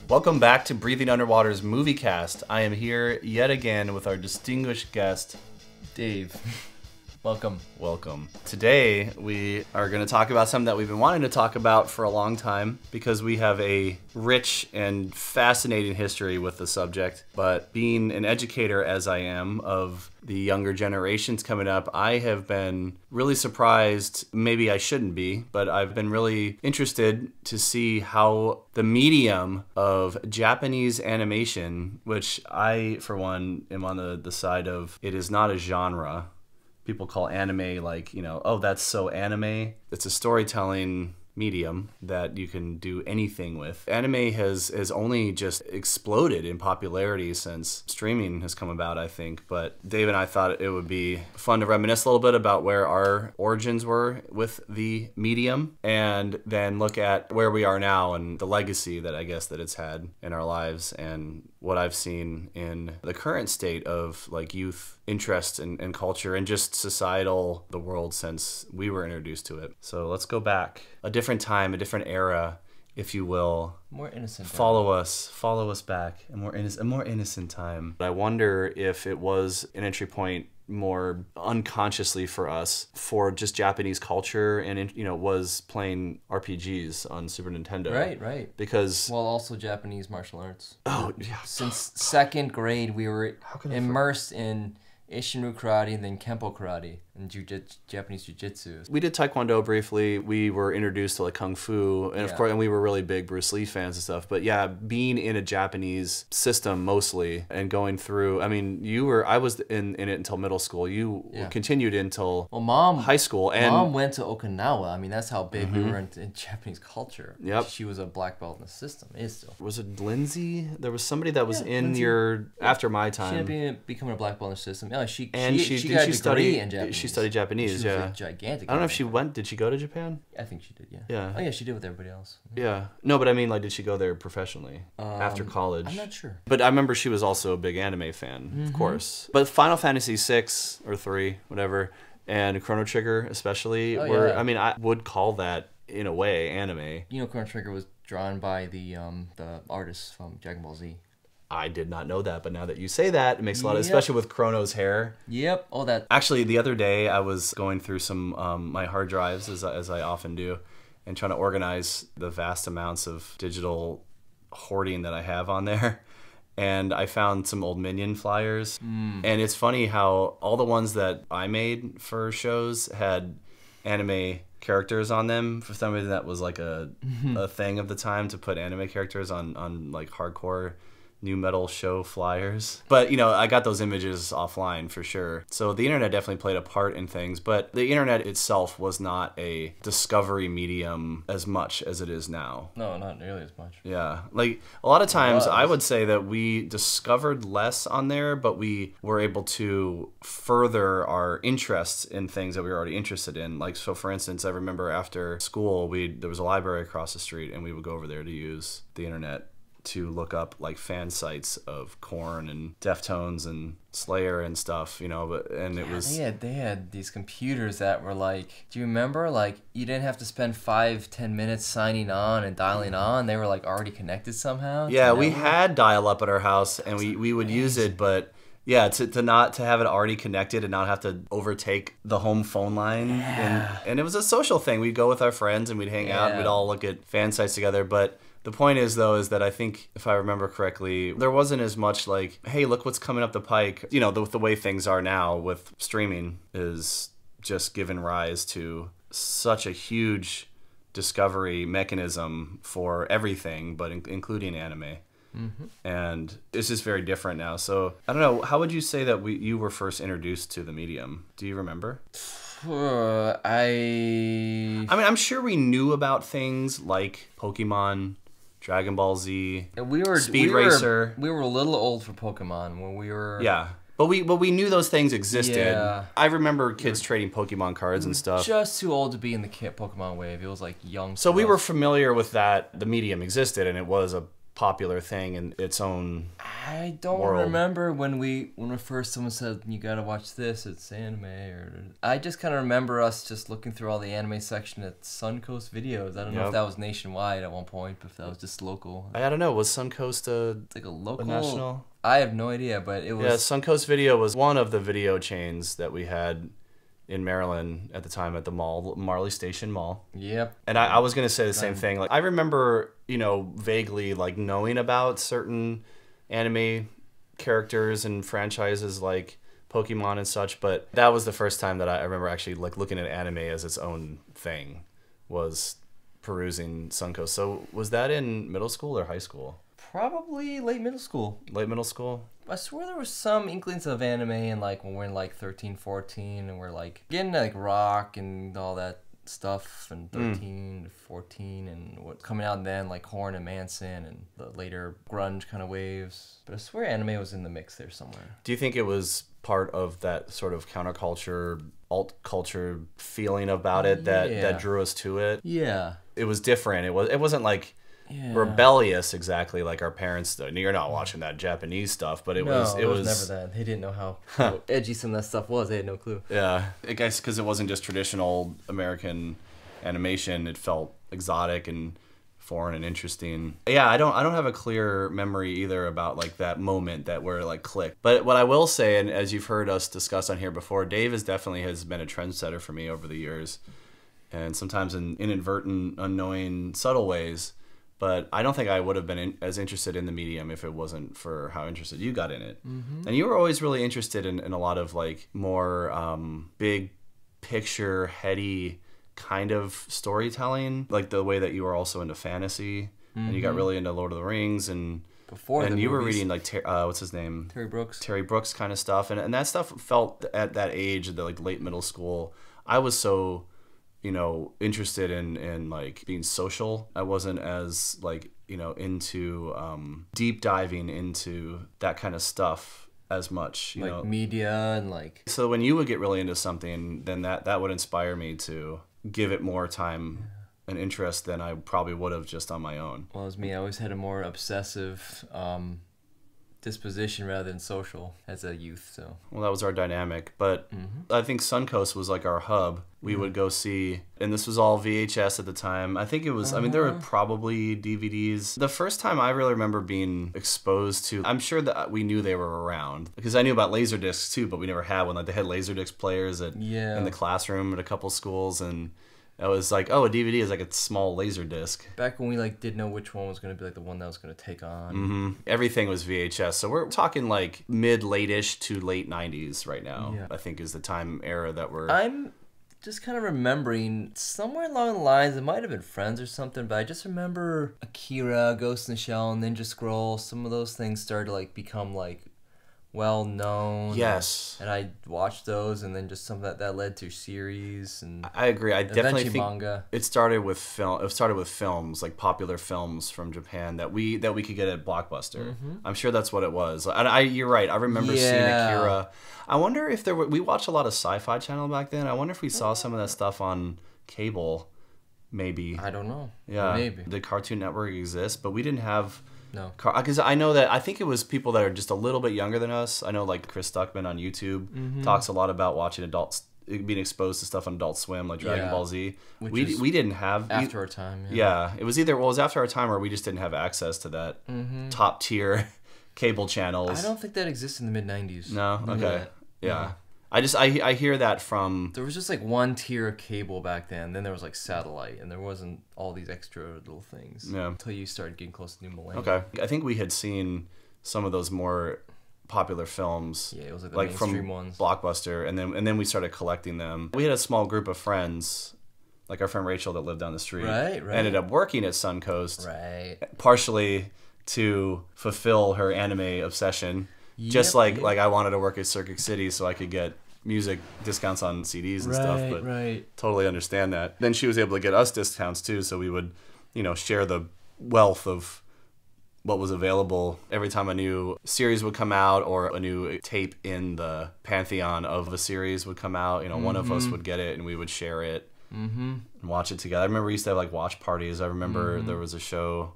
Welcome back to Breathing Underwater's Moviecast. I am here yet again with our distinguished guest, Dave. Welcome. Welcome. Today we are going to talk about something that we've been wanting to talk about for a long time because we have a rich and fascinating history with the subject. But being an educator as I am of the younger generations coming up, I have been really surprised, maybe I shouldn't be, but I've been really interested to see how the medium of Japanese animation, which I, for one, am on the side of it is not a genre. People call anime like, oh, that's so anime. It's a storytelling medium that you can do anything with. Anime has only just exploded in popularity since streaming has come about, I think. But Dave and I thought it would be fun to reminisce a little bit about where our origins were with the medium, and then look at where we are now and the legacy that I guess that it's had in our lives, and what I've seen in the current state of like youth interest and culture and just societal, the world since we were introduced to it. So let's go back. A different time, a different era, if you will. More innocent. Follow us back. A more innocent time. But I wonder if it was an entry point more unconsciously for us for just Japanese culture, and was playing RPGs on Super Nintendo. Right. Because also Japanese martial arts. Oh yeah. Since second grade, we were immersed in Isshinryu karate and then Kempo karate and Japanese jiu-jitsu. We did Taekwondo briefly. We were introduced to like Kung Fu, and of course, and we were really big Bruce Lee fans and stuff. But yeah, being in a Japanese system mostly and going through, I mean, I was in it until middle school. You continued until high school. And Mom went to Okinawa. I mean, that's how big we were in Japanese culture. Yep. She was a black belt in the system. Is still. Was it Lindsay? There was somebody that was in Lindsay. after my time. She ended up becoming a black belt in the system. Yeah, she got a degree in Japanese. She studied Japanese, she was gigantic. I don't know if she went. Did she go to Japan? I think she did. Yeah. Yeah. Oh yeah, she did with everybody else. Yeah. No, but I mean, like, did she go there professionally after college? I'm not sure. But I remember she was also a big anime fan, of course. But Final Fantasy 6 or 3, whatever, and Chrono Trigger especially were. I mean, I would call that in a way anime. Chrono Trigger was drawn by the artist from Dragon Ball Z. I did not know that, but now that you say that, it makes a lot of, especially with Chrono's hair. Yep, all that. Actually, the other day I was going through some my hard drives, as I often do, and trying to organize the vast amounts of digital hoarding that I have on there. And I found some old Minion flyers. And it's funny how all the ones that I made for shows had anime characters on them. For some reason, that was like a thing of the time to put anime characters on like hardcore new metal show flyers. But I got those images offline for sure. So the internet definitely played a part in things, but the internet itself was not a discovery medium as much as it is now. No, not nearly as much. Yeah, like a lot of times I would say that we discovered less on there, but we were able to further our interests in things that we were already interested in. Like, so for instance, I remember after school, there was a library across the street, and we would go over there to use the internet to look up like fan sites of Korn and Deftones and Slayer and stuff, and it was... They had these computers that were like, do you remember, like, you didn't have to spend 5-10 minutes signing on and dialing on. They were like already connected somehow. Yeah, we had dial-up at our house, and we would use it, but yeah, to have it already connected and not have to overtake the home phone line. And it was a social thing. We'd go with our friends and we'd hang out and we'd all look at fan sites together. But the point is, though, is that I think, if I remember correctly, there wasn't as much like, hey, look what's coming up the pike. The way things are now with streaming is just given rise to such a huge discovery mechanism for everything, but including anime. And it's just very different now. So I don't know. How would you say that you were first introduced to the medium? Do you remember? I mean, I'm sure we knew about things like Pokemon, Dragon Ball Z, Speed Racer. We were a little old for Pokemon when we were... Yeah. But we knew those things existed. Yeah. I remember kids trading Pokemon cards and stuff. Just too old to be in the Pokemon wave. It was like young. So we were familiar with that. The medium existed, and it was a popular thing in its own I don't world. remember when first someone said you gotta watch this, it's anime, or I just kind of remember us just looking through all the anime section at Suncoast Videos. I don't know if that was nationwide at one point, but if that was just local. I don't know. Was Suncoast It's like a local national? I have no idea, but it was. Yeah, Suncoast Video was one of the video chains that we had in Maryland at the time at the mall, Marley Station Mall. Yep. And I was going to say the same thing. Like I remember, vaguely like knowing about certain anime characters and franchises like Pokemon and such, but that was the first time that I remember actually like looking at anime as its own thing, was perusing Suncoast. So was that in middle school or high school? Probably late middle school. Late middle school? I swear there was some inklings of anime and like when we're in like 13, 14 and we're like getting like rock and all that stuff and 13, 14 and what's coming out then like Horn and Manson and the later grunge kind of waves. But I swear anime was in the mix there somewhere. Do you think it was part of that sort of counterculture, alt culture feeling about it that drew us to it? Yeah. It was different. It wasn't like rebellious exactly like our parents did. You're not watching that Japanese stuff, but it was never that. They didn't know how edgy some of that stuff was. They had no clue. Yeah, I guess because it wasn't just traditional American animation. It felt exotic and foreign and interesting. Yeah, I don't have a clear memory either about like that moment that where it like clicked. But what I will say, and as you've heard us discuss on here before, Dave has been a trendsetter for me over the years, and sometimes in inadvertent, unknowing, subtle ways. But I don't think I would have been as interested in the medium if it wasn't for how interested you got in it. Mm-hmm. And you were always really interested in a lot of like more big picture, heady kind of storytelling, like the way that you were also into fantasy, and you got really into Lord of the Rings and you were reading like what's his name? Terry Brooks kind of stuff, and that stuff felt at that age, the like late middle school. I was so interested in like being social. I wasn't as like, into deep diving into that kind of stuff as much, like media and like. So when you would get really into something, then that would inspire me to give it more time and interest than I probably would have just on my own. Well, as me, I always had a more obsessive disposition rather than social as a youth. So well, that was our dynamic, but I think Suncoast was like our hub. We would go see, and this was all VHS at the time. I think it was, I mean, there were probably DVDs. The first time I really remember being exposed to, I'm sure that we knew they were around because I knew about Laserdiscs too, but we never had one. Like they had Laserdisc players in the classroom at a couple schools, and I was like, oh, a DVD is like a small laser disc. Back when we like didn't know which one was going to be like the one that was going to take on. Mm-hmm. Everything was VHS. So we're talking like mid-late-ish to late 90s right now, I think is the time era that we're... I'm just kind of remembering somewhere along the lines, it might have been Friends or something, but I just remember Akira, Ghost in the Shell, Ninja Scroll, some of those things started to like become like well known. Yes. And I watched those, and then just some of that led to series and I agree. I definitely think manga. It started with films, like popular films from Japan that we could get at Blockbuster. Mm-hmm. I'm sure that's what it was. You're right. I remember seeing Akira. I wonder if we watched a lot of Sci-Fi Channel back then. I wonder if we saw some of that stuff on cable. Maybe. I don't know. Yeah. Maybe. The Cartoon Network exists, but we didn't have... No. Because I know that, I think it was people that are just a little bit younger than us. I know like Chris Stuckman on YouTube talks a lot about watching adults, being exposed to stuff on Adult Swim, like Dragon Ball Z. We didn't have... After our time, it was either, it was after our time or we just didn't have access to that top tier cable channels. I don't think that exists in the mid-90s. No? Okay. Yeah. I hear that from... There was just like one tier of cable back then. Then there was like satellite, and there wasn't all these extra little things. Yeah. Until you started getting close to New Millennium. Okay. I think we had seen some of those more popular films. Yeah, it was like the mainstream from ones. Blockbuster, and then we started collecting them. We had a small group of friends, like our friend Rachel that lived down the street. Right. Ended up working at Suncoast. Right. Partially to fulfill her anime obsession. Just like I wanted to work at Circuit City so I could get music discounts on CDs and stuff, but totally understand that. Then she was able to get us discounts too, so we would, share the wealth of what was available. Every time a new series would come out or a new tape in the pantheon of a series would come out, one of us would get it and we would share it and watch it together. I remember we used to have like watch parties. I remember there was a show,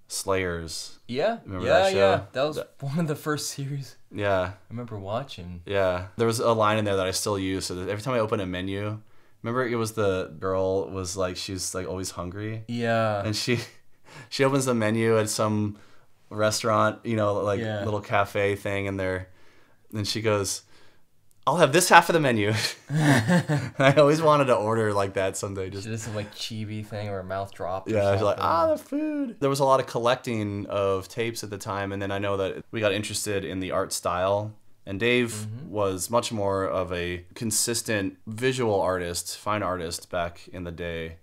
Slayers. Yeah. Remember yeah, that show? yeah. That was one of the first series Yeah. I remember watching. Yeah. There was a line in there that I still use. So that every time I open a menu, remember it was the girl was like, she's like always hungry. Yeah. And she opens the menu at some restaurant, little cafe thing in there. And she goes, I'll have this half of the menu. I always wanted to order like that someday. Just some like chibi thing or a mouth drop. Yeah, I was like, the food. There was a lot of collecting of tapes at the time. And then I know that we got interested in the art style. And Dave was much more of a consistent visual artist, fine artist back in the day.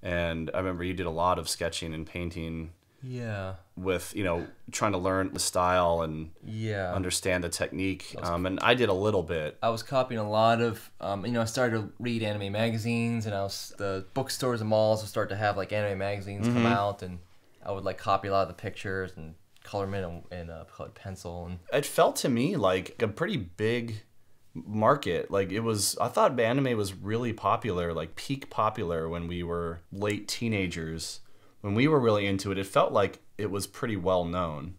And I remember you did a lot of sketching and painting. Yeah. With, trying to learn the style and understand the technique. And I did a little bit. I was copying a lot of, I started to read anime magazines, and the bookstores and malls would start to have like anime magazines come out, and I would like copy a lot of the pictures and color them in colored pencil. And it felt to me like a pretty big market. Like I thought anime was really popular, like peak popular when we were late teenagers. When we were really into it, it felt like it was pretty well known.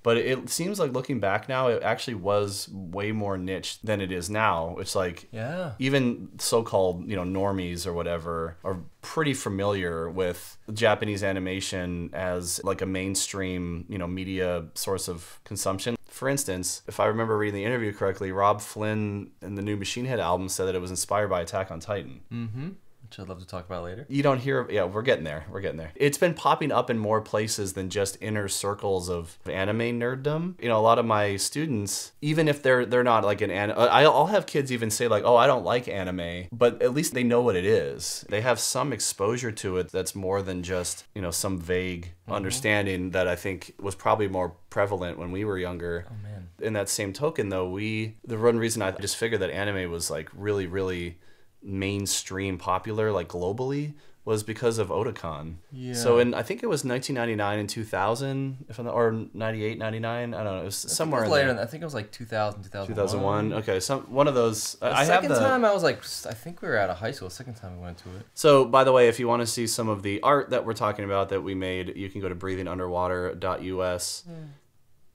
But it seems like looking back now, it actually was way more niche than it is now. It's like even so-called, normies or whatever are pretty familiar with Japanese animation as like a mainstream, media source of consumption. For instance, if I remember reading the interview correctly, Rob Flynn in the new Machine Head album said that it was inspired by Attack on Titan. Mm-hmm. Which I'd love to talk about later. You don't hear... Yeah, we're getting there. It's been popping up in more places than just inner circles of anime nerddom. A lot of my students, even if they're not like an anime... I'll have kids even say like, oh, I don't like anime, but at least they know what it is. They have some exposure to it that's more than just, some vague understanding that I think was probably more prevalent when we were younger. Oh, man. In that same token, though, the one reason I just figured that anime was like really, really mainstream popular like globally was because of Otakon. Yeah. So I think it was 1999 and 2000 or 98, 99, I don't know, it was somewhere in later. there. I think it was like 2000, 2001. Okay, one of those. The second time I was like, I think we were out of high school. The second time we went to it. So by the way, if you want to see some of the art that we're talking about that we made, you can go to breathingunderwater.us.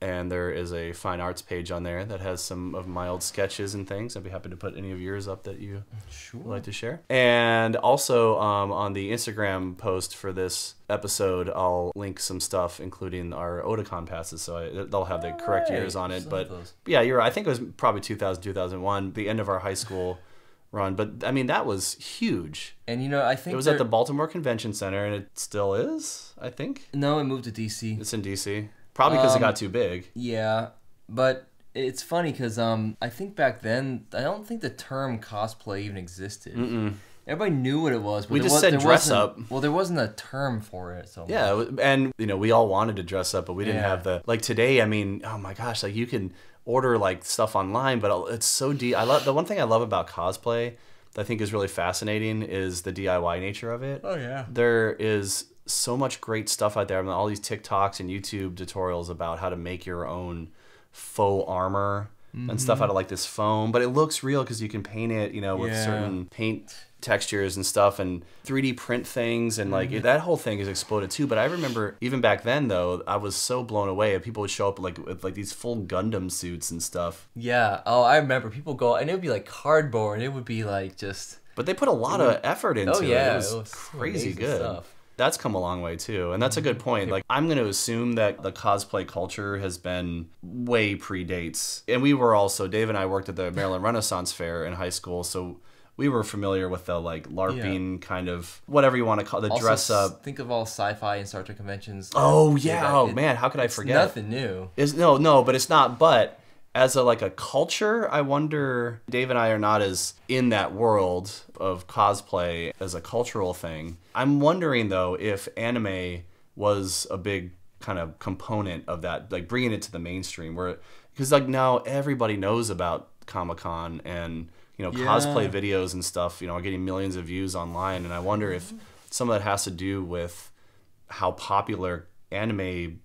And there is a fine arts page on there that has some of my old sketches and things. I'd be happy to put any of yours up that you would like to share. And also on the Instagram post for this episode, I'll link some stuff, including our Otakon passes. So they'll have the correct years on it. But yeah, you're right. I think it was probably 2000, 2001, the end of our high school run. But I mean, that was huge. And I think it was at the Baltimore Convention Center, and it still is, I think. No, it moved to DC. It's in DC. Probably because it got too big. Yeah, but it's funny because I think back then, I don't think the term cosplay even existed. Everybody knew what it was. But we just said dress up. Well, there wasn't a term for it. So yeah, and we all wanted to dress up, but we didn't have the... Like today, I mean, oh my gosh, like you can order like stuff online, but it's so deep. The one thing I love about cosplay that I think is really fascinating is the DIY nature of it. Oh, yeah. There is so much great stuff out there. I mean, all these TikToks and YouTube tutorials about how to make your own faux armor and stuff out of like this foam, but it looks real because you can paint it, with certain paint textures and stuff and 3D print things, and like that whole thing has exploded too. But I remember even back then though, I was so blown away. People would show up like with like these full Gundam suits and stuff. Yeah. Oh, I remember people go, and it would be like cardboard, and it would be like just... But they put a lot of effort into it. Yeah, it was crazy good stuff. That's come a long way too, and that's a good point. Like, I'm going to assume that the cosplay culture has been way predates, and we were also, Dave and I worked at the Maryland Renaissance Fair in high school, so we were familiar with the like LARPing kind of whatever you want to call it, the also, dress up. Think of all sci-fi and Star Trek conventions. Oh yeah, oh man, how could I forget? Nothing new. No, but it's not. But as a culture, I wonder. Dave and I are not as in that world of cosplay as a cultural thing. I'm wondering though if anime was a big kind of component of that, like bringing it to the mainstream, because like now everybody knows about Comic-Con and cosplay videos and stuff, are getting millions of views online, and I wonder if some of that has to do with how popular anime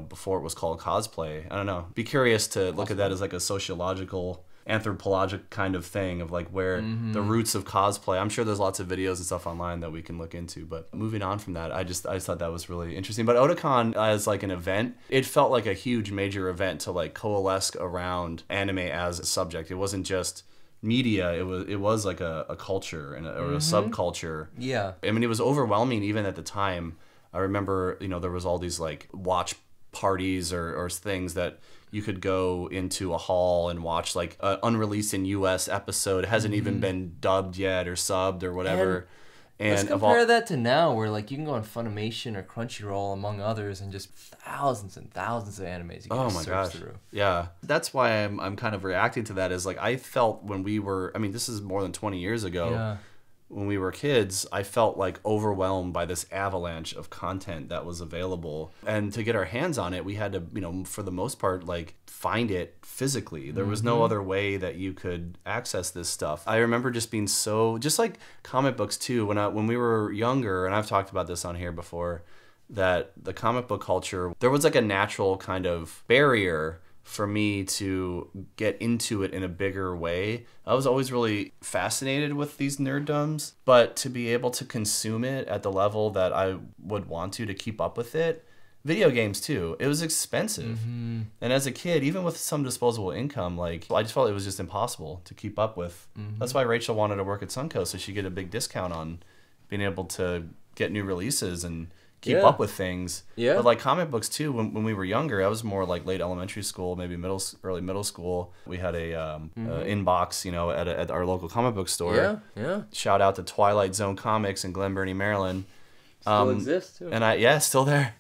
before it was called cosplay. I don't know. Be curious to look at that as like a sociological, anthropologic kind of thing of like where the roots of cosplay. I'm sure there's lots of videos and stuff online that we can look into, but moving on from that, I just thought that was really interesting. But Otakon as like an event, it felt like a huge major event to like coalesce around anime as a subject. It wasn't just media, it was like a culture or a subculture. Yeah. I mean, it was overwhelming even at the time. I remember, there was all these like watch parties or things that you could go into a hall and watch like an unreleased in US episode. It hasn't even been dubbed yet or subbed or whatever. And let's compare that to now where like you can go on Funimation or Crunchyroll among others and just thousands and thousands of animes you can search through. Yeah. That's why I'm kind of reacting to that is like I felt when we were, I mean this is more than 20 years ago. Yeah. When we were kids, I felt like overwhelmed by this avalanche of content that was available. And to get our hands on it, we had to, for the most part, like find it physically. There was no other way that you could access this stuff. I remember just being just like comic books too, when we were younger, and I've talked about this on here before, that the comic book culture, there was like a natural kind of barrier for me to get into it in a bigger way. I was always really fascinated with these nerddoms, but to be able to consume it at the level that I would want to keep up with it, video games too, it was expensive. And as a kid, even with some disposable income, like I just felt it was just impossible to keep up with. That's why Rachel wanted to work at Suncoast, so she could get a big discount on being able to get new releases and keep up with things. But like comic books too, when we were younger, I was more like late elementary school, maybe early middle school. We had a inbox, at our local comic book store. Yeah. Shout out to Twilight Zone Comics in Glen Burnie, Maryland. Still exists too. And still there.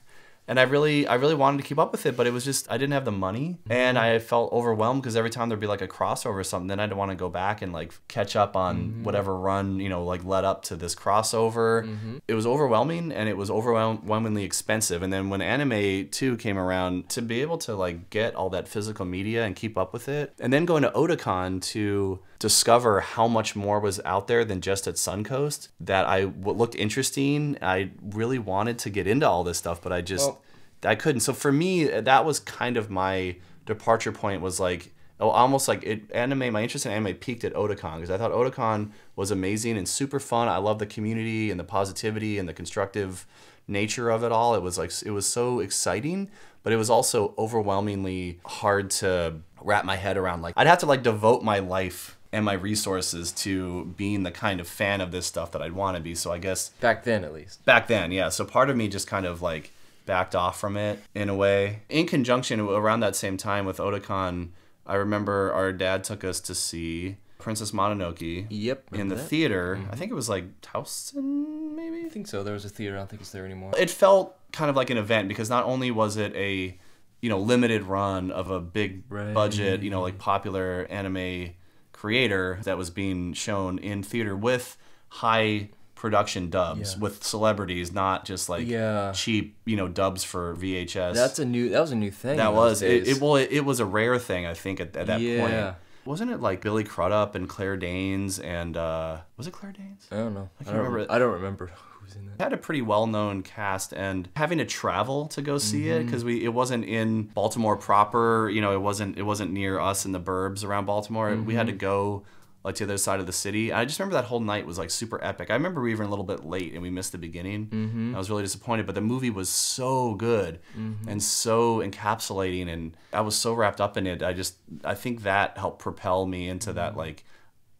And I really wanted to keep up with it, but it was just, I didn't have the money. And I felt overwhelmed because every time there'd be like a crossover or something, then I'd want to go back and like catch up on whatever run, like led up to this crossover. It was overwhelming and it was overwhelmingly expensive. And then when Anime 2 came around, to be able to like get all that physical media and keep up with it, and then going to Otakon to discover how much more was out there than just at Suncoast that looked interesting. I really wanted to get into all this stuff, but I couldn't. So for me, that was kind of my departure point, was like, almost like my interest in anime peaked at Otakon, because I thought Otakon was amazing and super fun. I love the community and the positivity and the constructive nature of it all. It was so exciting, but it was also overwhelmingly hard to wrap my head around. Like I'd have to like devote my life and my resources to being the kind of fan of this stuff that I'd want to be. So I guess back then, at least. Back then, yeah. So part of me just kind of like backed off from it in a way. In conjunction around that same time with Otakon, I remember our dad took us to see Princess Mononoke. In the theater. I think it was like Towson, maybe? I think so. There was a theater. I don't think it's there anymore. It felt kind of like an event because not only was it a limited run of a big budget, like popular anime creator that was being shown in theater with high production dubs with celebrities, not just like cheap dubs for VHS. That was a new thing. That was it was a rare thing, I think, at that point. Wasn't it like Billy Crudup and Claire Danes and was it Claire Danes? I don't know. I don't remember who's in it. It had a pretty well-known cast, and having to travel to go see it because it wasn't in Baltimore proper. It wasn't near us in the burbs around Baltimore. We had to go like to the other side of the city. I just remember that whole night was like super epic. I remember we were a little bit late and we missed the beginning. I was really disappointed, but the movie was so good and so encapsulating, and I was so wrapped up in it. I think that helped propel me into that, like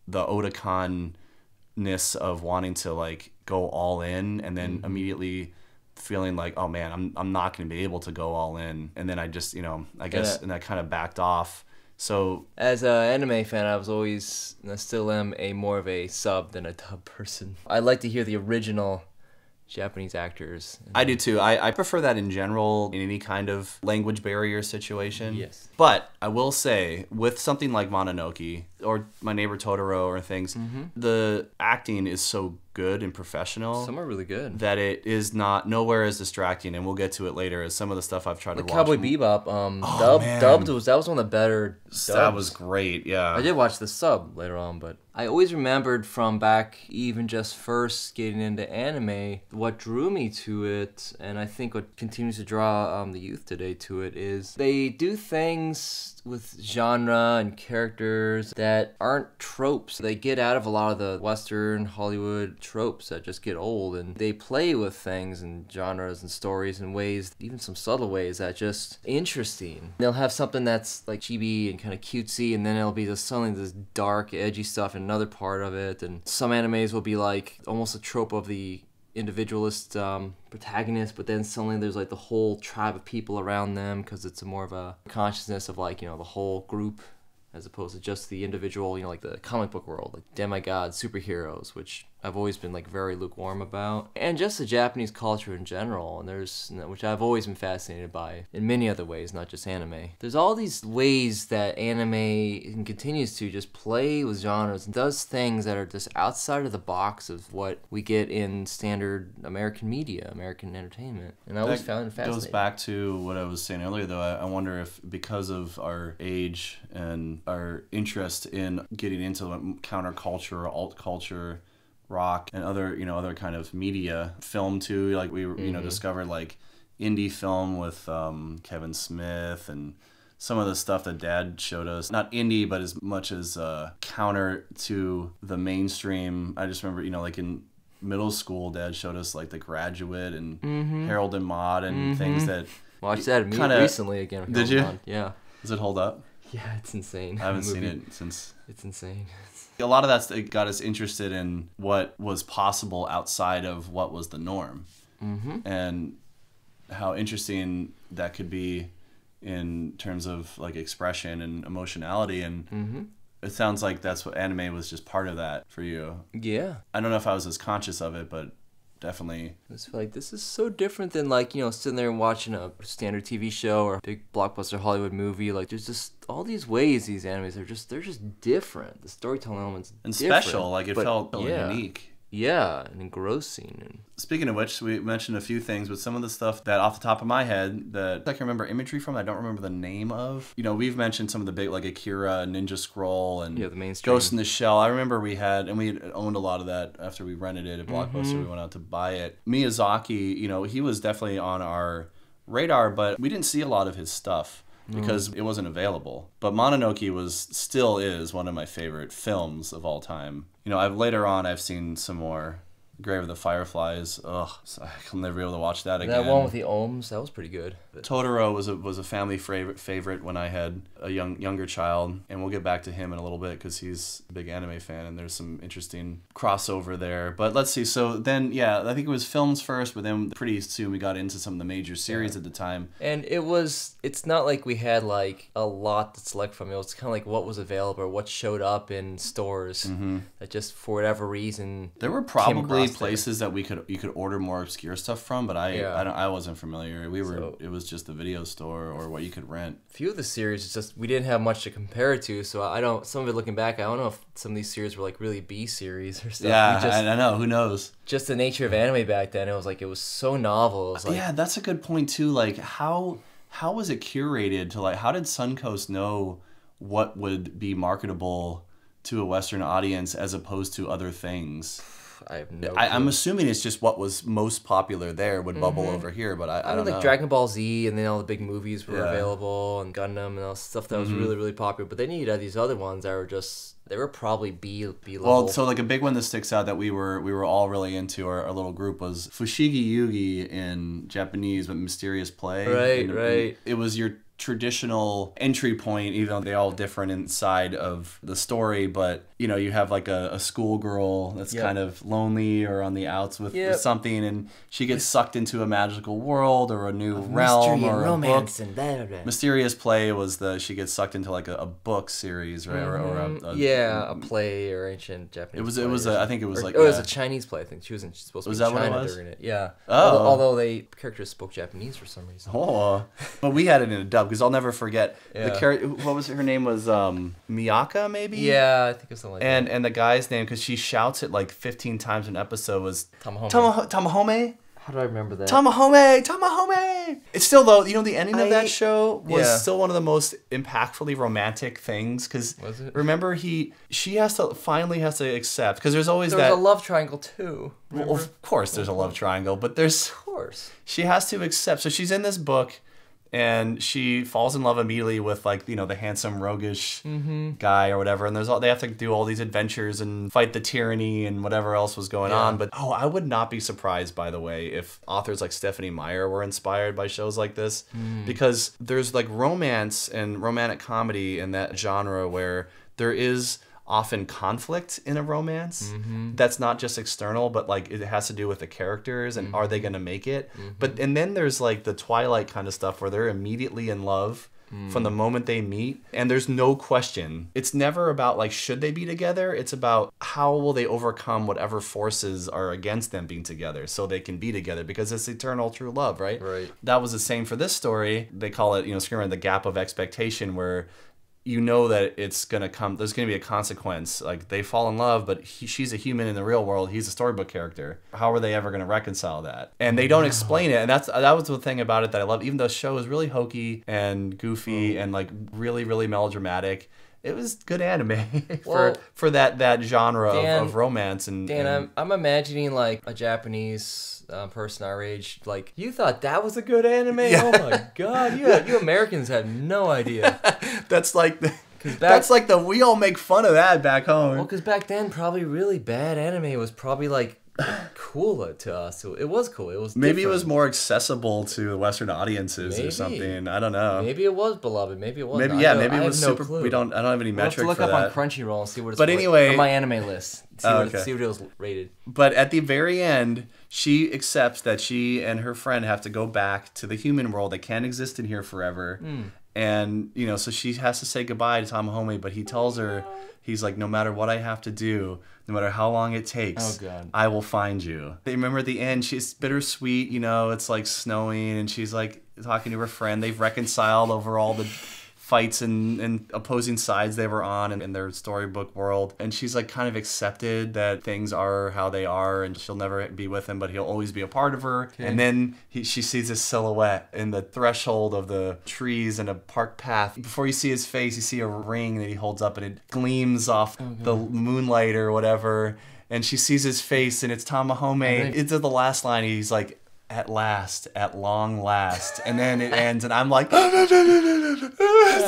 the Otakon-ness of wanting to like go all in, and then immediately feeling like, oh man, I'm not going to be able to go all in. And then I just, I guess, and I kind of backed off. So as an anime fan, I was always, and I still am, more of a sub than a dub person. I like to hear the original Japanese actors. I do too. I prefer that in general in any kind of language barrier situation. Yes. But I will say, with something like Mononoke or My Neighbor Totoro or things, the acting is so good and professional. Some are really good. That it is not nowhere as distracting, and we'll get to it later. As some of the stuff I've tried to watch. Cowboy Bebop, man. dubbed was one of the better dubs. That was great. Yeah, I did watch the sub later on, but I always remembered from back even just first getting into anime, what drew me to it, and I think what continues to draw the youth today to it is they do things with genre and characters that aren't tropes. They get out of a lot of the Western Hollywood tropes that just get old, and they play with things and genres and stories in ways, even some subtle ways, that just interesting. They'll have something that's like chibi and kind of cutesy, and then it'll be just suddenly this dark, edgy stuff in another part of it. And some animes will be like almost a trope of the individualist protagonist, but then suddenly there's like the whole tribe of people around them because it's more of a consciousness of like, you know, the whole group as opposed to just the individual, you know, like the comic book world, like demigods, superheroes, which I've always been like very lukewarm about, and just the Japanese culture in general, and which I've always been fascinated by in many other ways, not just anime. There's all these ways that anime continues to just play with genres and does things that are just outside of the box of what we get in standard American media, American entertainment, and I always found it fascinating. Goes back to what I was saying earlier, though. I wonder if because of our age and our interest in getting into counterculture, alt culture, rock, and other kind of media, film too, like we discovered like indie film with Kevin Smith and some of the stuff that Dad showed us, not indie but as much as counter to the mainstream. I just remember, like in middle school, Dad showed us like The Graduate and Harold and Maude and things that watched that recently again. Did you? Yeah. Does it hold up? Yeah, it's insane. I haven't seen it since. It's insane. A lot of that got us interested in what was possible outside of what was the norm, and how interesting that could be in terms of like expression and emotionality. And it sounds like that's what anime was, just part of that for you. Yeah. I don't know if I was as conscious of it, but definitely. I just feel like this is so different than like, sitting there and watching a standard TV show or a big blockbuster Hollywood movie. Like there's just all these ways these animes they're just different. The storytelling elements and different, special, like it felt unique. Yeah, and engrossing. And speaking of which, we mentioned a few things, but some of the stuff that off the top of my head that I can remember imagery from, I don't remember the name of. We've mentioned some of the big, like Akira, Ninja Scroll, and the mainstream. Ghost in the Shell. I remember we owned a lot of that after we rented it at Blockbuster. We went out to buy it. Miyazaki, he was definitely on our radar, but we didn't see a lot of his stuff because it wasn't available. But Mononoke still is one of my favorite films of all time. I've seen some more. Grave of the Fireflies. Ugh, I'll never be able to watch that again. That one with the ohms, that was pretty good. Totoro was a family favorite when I had a younger child, and we'll get back to him in a little bit because he's a big anime fan, and there's some interesting crossover there. But let's see. So then, I think it was films first, but then pretty soon we got into some of the major series at the time. And it's not like we had like a lot to select from. It was kind of like what was available or what showed up in stores that just for whatever reason. There were probably places that you could order more obscure stuff from, but I wasn't familiar. It was just the video store or what you could rent. A few of the series, it's just we didn't have much to compare it to, so some of it looking back, I don't know if some of these series were like really B series or stuff. Yeah, I know. Who knows? Just the nature of anime back then, it was so novel. It was like, yeah, that's a good point too. Like how was it curated to, like, how did Suncoast know what would be marketable to a Western audience as opposed to other things? I have no clue. I'm assuming it's just what was most popular there would bubble over here, but I don't know. Like Dragon Ball Z, and then all the big movies were available, and Gundam and all stuff that was really, really popular. But then you had these other ones that were they were probably B level. Well, so like a big one that sticks out that we were all really into, our little group, was Fushigi Yugi in Japanese, but Mysterious Play. Right. It was your traditional entry point, even though they all different inside of the story, but you have like a schoolgirl that's kind of lonely or on the outs with something, and she gets sucked into a magical world or a new realm or a romance book. And blah, blah, blah. Mysterious Play was she gets sucked into like a book series, right? Or a play or ancient Japanese. It was a Chinese play. I think she wasn't supposed to be China during it. Yeah. Oh. Although characters spoke Japanese for some reason. Oh. But we had it in a dub because I'll never forget the character. What was her name? Was Miyaka maybe? Yeah, I think it was Something like And the guy's name, because she shouts it like 15 times an episode, was Tamahome. Tamahome. How do I remember that? Tamahome. It's still, though, you know, the ending of that show was Yeah. still one of the most impactfully romantic things. Because remember, she finally has to accept, because there's always there was a love triangle too. Well, of course, there's a love triangle, but Of course. she has to accept. So she's in this book, and she falls in love immediately with, like, you know, the handsome, roguish guy or whatever. And they have to do all these adventures and fight the tyranny and whatever else was going on. But I would not be surprised, by the way, if authors like Stephanie Meyer were inspired by shows like this, because there's like romance and romantic comedy in that genre where there is often conflict in a romance that's not just external, but like it has to do with the characters and are they going to make it. And then there's like the Twilight kind of stuff where they're immediately in love from the moment they meet, and there's no question. It's never about like should they be together, it's about how will they overcome whatever forces are against them being together so they can be together, because it's eternal true love, right? That was the same for this story. They call it, you know, Screamer, the gap of expectation, where you know that it's going to come, there's going to be a consequence. Like, they fall in love, but she's a human in the real world. He's a storybook character. How are they ever going to reconcile that? And they don't explain it. And that was the thing about it that I love. Even though the show is really hokey and goofy and like really, really melodramatic, it was good anime for that genre of romance. Dan, I'm imagining like a Japanese person our age, like, you thought that was a good anime? Yeah. Oh my god, you Americans had no idea. That's like we all make fun of that back home. Well, because back then, probably really bad anime was probably like cool to us. It was cool. It was maybe different. It was more accessible to Western audiences or something. I don't know. Maybe it was beloved. Maybe it was. Maybe it was super. Clue. I don't have any metric for that. Look up on Crunchyroll and see what it's. But anyway, on my anime list. See what it was rated. But at the very end, she accepts that she and her friend have to go back to the human world. They can't exist in here forever. And, you know, so she has to say goodbye to Tamahome, but he tells her, he's like, no matter what I have to do, no matter how long it takes, I will find you. They remember at the end, she's bittersweet, you know, it's like snowing, and she's like talking to her friend. They've reconciled over all the fights and opposing sides they were on in their storybook world. And she's like kind of accepted that things are how they are, and she'll never be with him, but he'll always be a part of her. Okay. And then she sees his silhouette in the threshold of the trees in a park path. Before you see his face, you see a ring that he holds up, and it gleams off the moonlight or whatever. And she sees his face, and it's Tamahome. It's the last line. He's like, at last, at long last. And then it ends, and I'm like, it's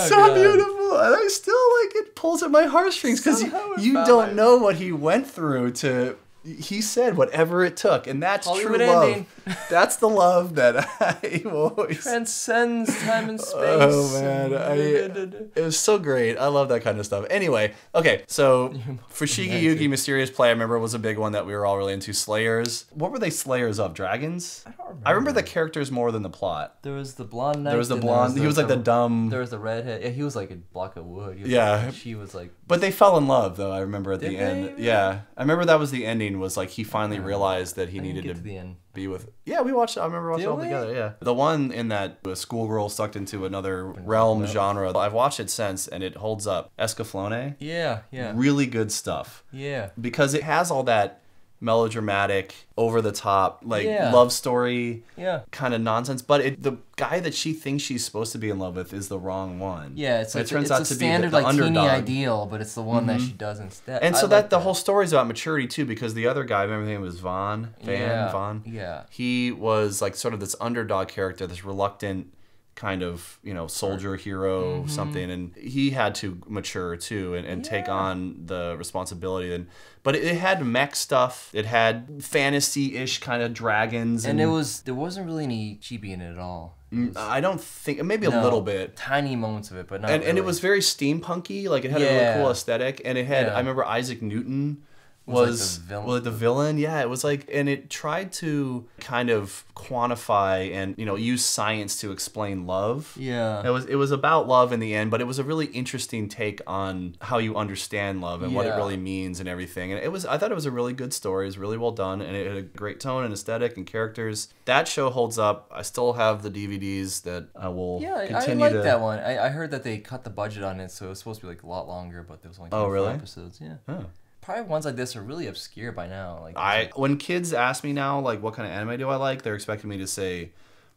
so beautiful. And I still, like, it pulls at my heartstrings, because you don't know what he went through to... He said whatever it took, and that's Hollywood true love. Ending. That's the love that I always... transcends time and space. Oh, man. It was so great. I love that kind of stuff. Anyway, okay, so Fushigi Yugi Mysterious Play, I remember, was a big one that we were all really into. Slayers. What were they slayers of? Dragons? I don't remember. I remember the characters more than the plot. There was the blonde knight. There was the blonde. He was like the dumb... There was the redhead. Yeah, he was like a block of wood. She was like... But they fell in love, though, I remember at the end. Yeah. I remember that was the ending, was like he finally realized that he needed to be with... Yeah, we watched it. I remember watching it all together, yeah. The one in that schoolgirl sucked into another realm genre, I've watched it since, and it holds up. Escaflowne. Yeah. Really good stuff. Yeah. Because it has all that melodramatic, over the top, like love story kind of nonsense, but the guy that she thinks she's supposed to be in love with is the wrong one. Yeah, it turns out to be the like underdog. Teeny ideal, but it's the one that she does instead. And so the whole story is about maturity too, because the other guy, remember his name was Vaughn. Yeah. He was like sort of this underdog character, this reluctant kind of, you know, soldier hero something, and he had to mature too and take on the responsibility. But it had mech stuff, it had fantasy-ish kind of dragons, and there wasn't really any chibi in it at all. I don't think, maybe a little bit, tiny moments of it, but not and really. it was very steampunky, like it had a really cool aesthetic, and it had I remember Isaac Newton was like the villain. was the villain. Yeah, it was like, and it tried to kind of quantify and use science to explain love. Yeah. It was about love in the end, but it was a really interesting take on how you understand love and what it really means and everything. And I thought it was a really good story. It was really well done, and it had a great tone and aesthetic and characters. That show holds up. I still have the DVDs that I will continue I like that one. I heard that they cut the budget on it, so it was supposed to be like a lot longer, but there was only 24 episodes. Yeah. Oh. Probably ones like this are really obscure by now. Like when kids ask me now, like, what kind of anime do I like, they're expecting me to say,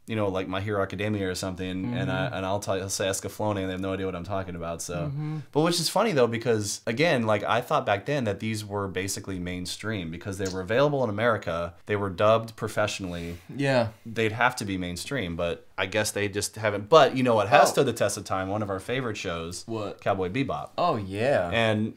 like My Hero Academia or something, and I'll say escaflowne, and they have no idea what I'm talking about. So, but which is funny though, because again, like, I thought back then that these were basically mainstream because they were available in America. They were dubbed professionally. Yeah, they'd have to be mainstream, but I guess they just haven't. But what has stood the test of time? One of our favorite shows, what? Cowboy Bebop. Oh yeah. And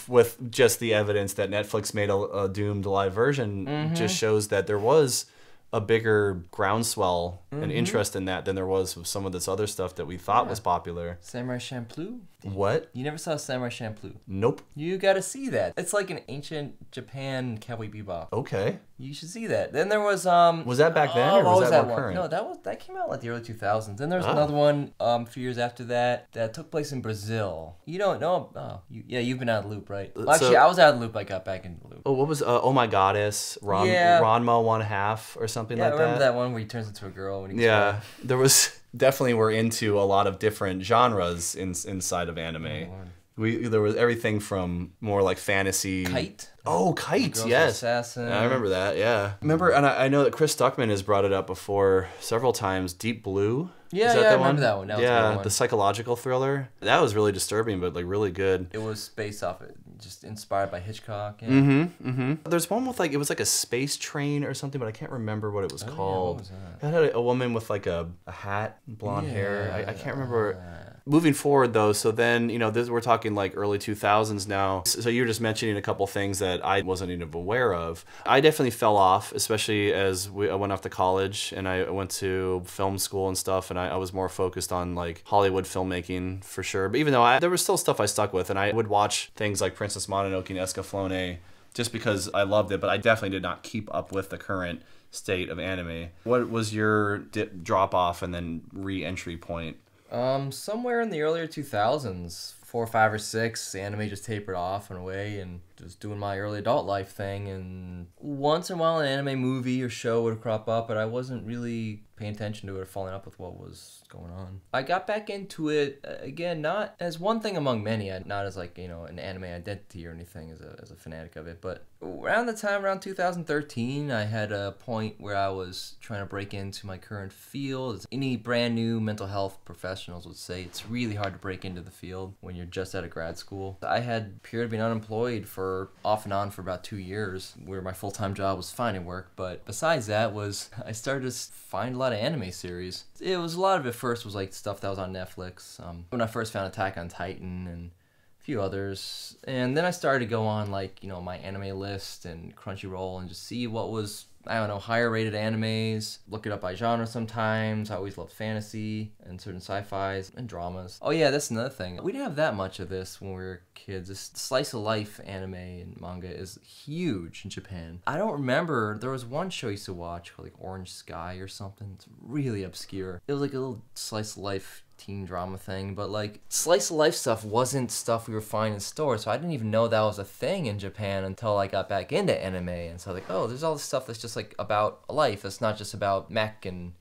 with just the evidence that Netflix made a doomed live version, just shows that there was a bigger groundswell and interest in that than there was with some of this other stuff that we thought was popular. Samurai Champloo? What? You never saw Samurai Champloo? Nope. You gotta see that. It's like an ancient Japan Cowboy Bebop. Okay. You should see that. Then there was Was that back then or was that more current? No, that came out like the early 2000s. Then there was another one a few years after that took place in Brazil. You don't know? Oh, you've been out of the loop, right? Well, actually, I was out of the loop. I got back into the loop. Oh, what was Oh My Goddess, Ranma 1/2 or something like that? Yeah, I remember that one where he turns into a girl when he there was definitely we're into a lot of different genres inside of anime. There was everything from more like fantasy. Kite. Oh, Kite, yes. Assassin. I remember that, yeah. Remember, and I know that Chris Stuckman has brought it up before several times, Deep Blue. Yeah, I remember that one. That was a good one. The psychological thriller. That was really disturbing, but like really good. It was based off it, just inspired by Hitchcock. Yeah. There's one with it was like a space train or something, but I can't remember what it was called. Yeah, what was that? It had a woman with like a hat, blonde hair. I can't remember. Moving forward though, so then, we're talking like early 2000s now. So you're just mentioning a couple things that I wasn't even aware of. I definitely fell off, especially as I went off to college and I went to film school and stuff, and I was more focused on like Hollywood filmmaking for sure. But even though there was still stuff I stuck with, and I would watch things like Princess Mononoke and Escaflowne just because I loved it, but I definitely did not keep up with the current state of anime. What was your drop off and then re-entry point? Somewhere in the earlier 2000s, 4, 5, or 6, anime just tapered off and away, and just doing my early adult life thing. And once in a while, an anime movie or show would crop up, but I wasn't really paying attention to it or following up with what was going on. I got back into it again, not as one thing among many, not as like an anime identity or anything as a fanatic of it, but around 2013, I had a point where I was trying to break into my current field. As any brand new mental health professionals would say, it's really hard to break into the field when you're just out of grad school. I had a period of being unemployed for off and on for about 2 years, where my full-time job was finding work, but besides that I started to find a lot of anime series. A lot of it first was like stuff that was on Netflix. When I first found Attack on Titan and a few others, and then I started to go on like my anime list and Crunchyroll and just see what was, I don't know, higher rated animes, look it up by genre sometimes. I always loved fantasy and certain sci-fis and dramas. Oh yeah, that's another thing. We didn't have that much of this when we were kids. This slice of life anime and manga is huge in Japan. I don't remember, there was one show I used to watch called like Orange Sky or something. It's really obscure. It was like a little slice of life teen drama thing, but like slice of life stuff wasn't stuff we were finding in stores, so I didn't even know that was a thing in Japan until I got back into anime. And so like, oh, there's all this stuff that's just like about life. It's not just about mech and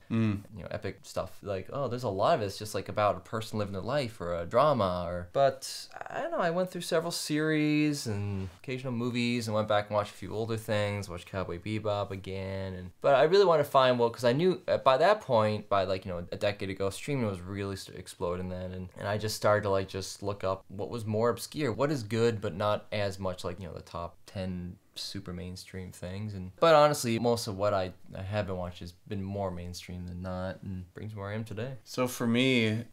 epic stuff. Like, oh, there's a lot of it's just like about a person living their life or a drama. But I don't know, I went through several series and occasional movies and went back and watched a few older things, watched Cowboy Bebop again, but I really wanted to find, because I knew by that point, by like a decade ago, streaming was really exploding then, and I just started to like just look up what was more obscure, what is good but not as much like the top 10 super mainstream things. But honestly, most of what I have been watching has been more mainstream than not, and brings me where I am today. So for me,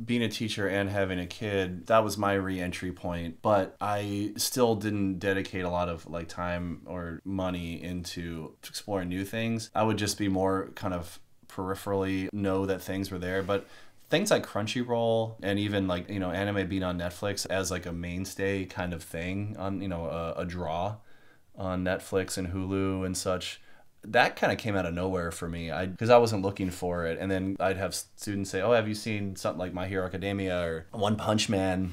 being a teacher and having a kid, that was my re-entry point, but I still didn't dedicate a lot of like time or money into exploring new things. I would just be more kind of peripherally know that things were there, but things like Crunchyroll and even like anime being on Netflix as like a mainstay kind of thing on a draw on Netflix and Hulu and such. That kind of came out of nowhere for me, because I wasn't looking for it. And then I'd have students say, "Oh, have you seen something like My Hero Academia or One Punch Man,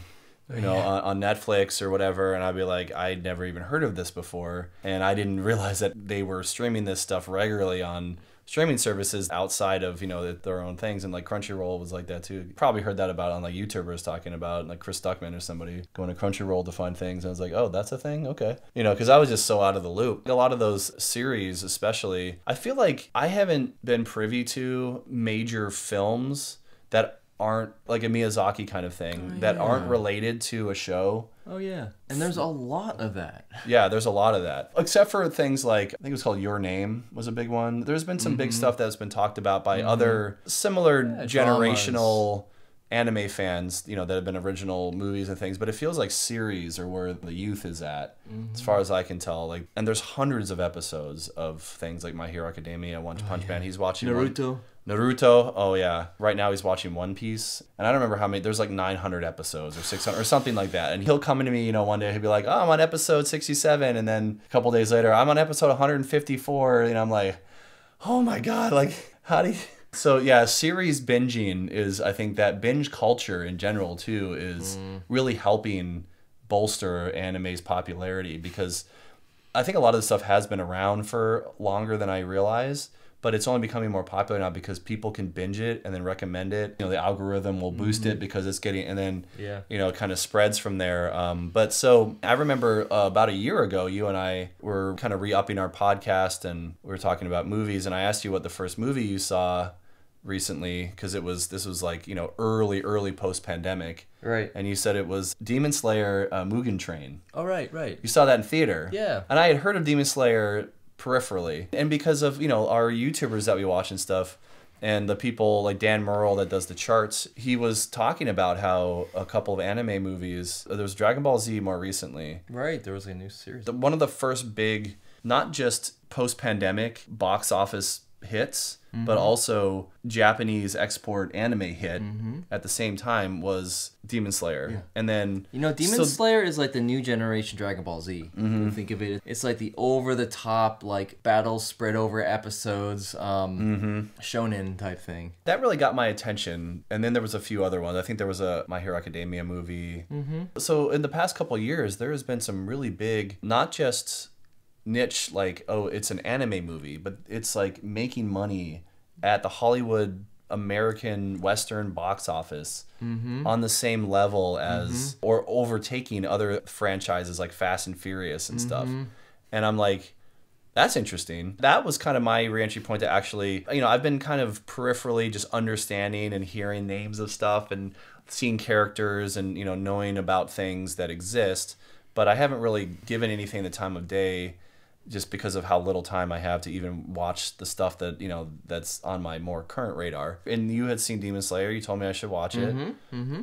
on Netflix or whatever?" And I'd be like, "I'd never even heard of this before," and I didn't realize that they were streaming this stuff regularly on streaming services outside of their own things. And like Crunchyroll was like that too. You probably heard that about on like YouTubers talking about, like Chris Stuckman or somebody going to Crunchyroll to find things. I was like, oh, that's a thing? Okay. Because I was just so out of the loop. A lot of those series especially, I feel like I haven't been privy to major films that aren't like a Miyazaki kind of thing, that aren't related to a show. Oh, yeah. And there's a lot of that. Yeah, there's a lot of that. Except for things like, I think it was called Your Name was a big one. There's been some big stuff that's been talked about by other similar generational anime fans, that have been original movies and things. But it feels like series are where the youth is at, as far as I can tell. Like, and there's hundreds of episodes of things like My Hero Academia, One Punch Man. He's watching Naruto. Oh yeah. Right now he's watching One Piece. And I don't remember how many, there's like 900 episodes or 600 or something like that. And he'll come into me, one day he'll be like, "Oh, I'm on episode 67." And then a couple days later, "I'm on episode 154. I'm like, oh my God, like how do you... So yeah, series binging is, I think that binge culture in general too is really helping bolster anime's popularity, because I think a lot of this stuff has been around for longer than I realize, but it's only becoming more popular now because people can binge it and then recommend it. The algorithm will boost it because it's getting, and then, it kind of spreads from there. But so I remember about a year ago, you and I were kind of re-upping our podcast and we were talking about movies, and I asked you what the first movie you saw recently, because this was like, early post-pandemic. Right. And you said it was Demon Slayer Mugen Train. Oh, right. You saw that in theater. Yeah. And I had heard of Demon Slayer peripherally, and because of our YouTubers that we watch and stuff, and the people like Dan Murrell that does the charts, he was talking about how a couple of anime movies, there was Dragon Ball Z more recently, right, there was a new series, one of the first big, not just post-pandemic box office hits, but also Japanese export anime hit at the same time was Demon Slayer. Yeah. And then Demon Slayer is like the new generation Dragon Ball Z. You think of it, it's like the over the top, like battles spread over episodes, shonen type thing. That really got my attention. And then there was a few other ones. I think there was a My Hero Academia movie. So in the past couple of years, there has been some really big, not just niche, like, oh, it's an anime movie, but it's like making money at the Hollywood American Western box office on the same level as, or overtaking other franchises like Fast and Furious and stuff. And I'm like, that's interesting. That was kind of my re-entry point to actually, I've been kind of peripherally just understanding and hearing names of stuff and seeing characters and, knowing about things that exist, but I haven't really given anything the time of day, just because of how little time I have to even watch the stuff that, that's on my more current radar. And you had seen Demon Slayer. You told me I should watch it.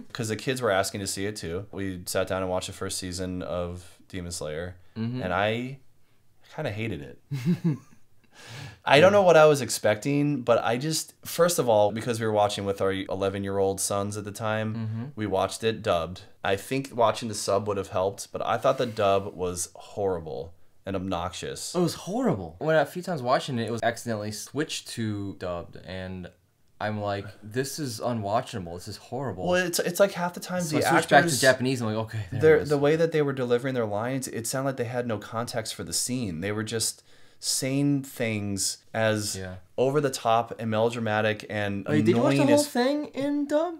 Because the kids were asking to see it too. We sat down and watched the first season of Demon Slayer. And I kind of hated it. I don't know what I was expecting, but I just, first of all, because we were watching with our 11-year-old sons at the time, we watched it dubbed. I think watching the sub would have helped, but I thought the dub was horrible and obnoxious. It was horrible. When a few times watching it, it was accidentally switched to dubbed, and I'm like, this is unwatchable. This is horrible. Well, it's like half the time so the I switched actors, back to Japanese. I'm like, okay. The way that they were delivering their lines, it sounded like they had no context for the scene. They were just saying things as over the top and melodramatic and annoying. Did you watch the whole thing in dub?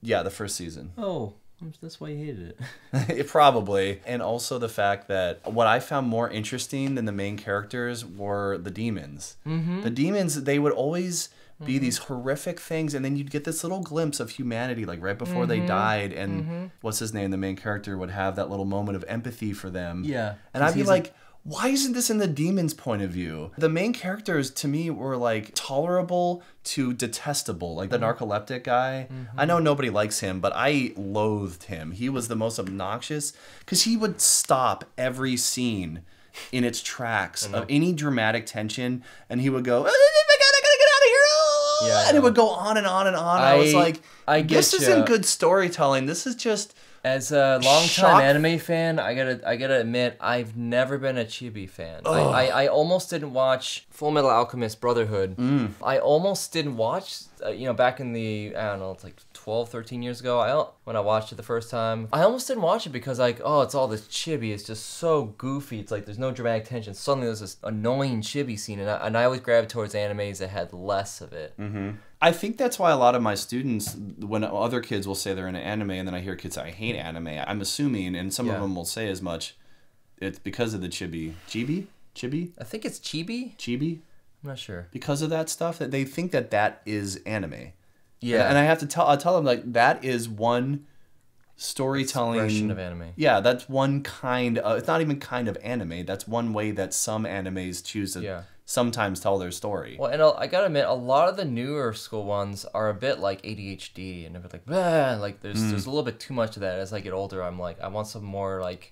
Yeah, the first season. Oh. That's why you hated it. It probably. And also the fact that what I found more interesting than the main characters were the demons. The demons, they would always be these horrific things, and then you'd get this little glimpse of humanity, like right before they died, and what's his name, the main character would have that little moment of empathy for them. Yeah. And I'd be like, why isn't this in the demon's point of view? The main characters, to me, were like tolerable to detestable. Like the narcoleptic guy. I know nobody likes him, but I loathed him. He was the most obnoxious because he would stop every scene in its tracks of any dramatic tension, and he would go, "Oh my God, I gotta get out of here!" And it would go on and on and on. I was like, this isn't good storytelling. This is just As a longtime Shock. anime fan, I gotta admit, I've never been a chibi fan. I almost didn't watch Full Metal Alchemist Brotherhood. I almost didn't watch, back in the, I don't know, it's like 12, 13 years ago, when I watched it the first time. I almost didn't watch it because it's all this chibi. It's just so goofy. It's like there's no dramatic tension. Suddenly there's this annoying chibi scene, and I always gravitate towards animes that had less of it. I think that's why a lot of my students, when other kids will say they're into anime, and then I hear kids say, I hate anime, I'm assuming, and some of them will say as much, it's because of the chibi. Chibi? I think it's chibi? Chibi? I'm not sure. Because of that stuff, that they think that is anime. Yeah. And I have to I'll tell them, like, that is one storytelling expression of anime. Yeah, that's one kind of, it's not even kind of anime, that's one way that some animes choose to sometimes tell their story. Well, and I gotta admit, a lot of the newer school ones are a bit like ADHD, and they're like, bah! Like there's a little bit too much of that. As I get older, I'm like, I want some more like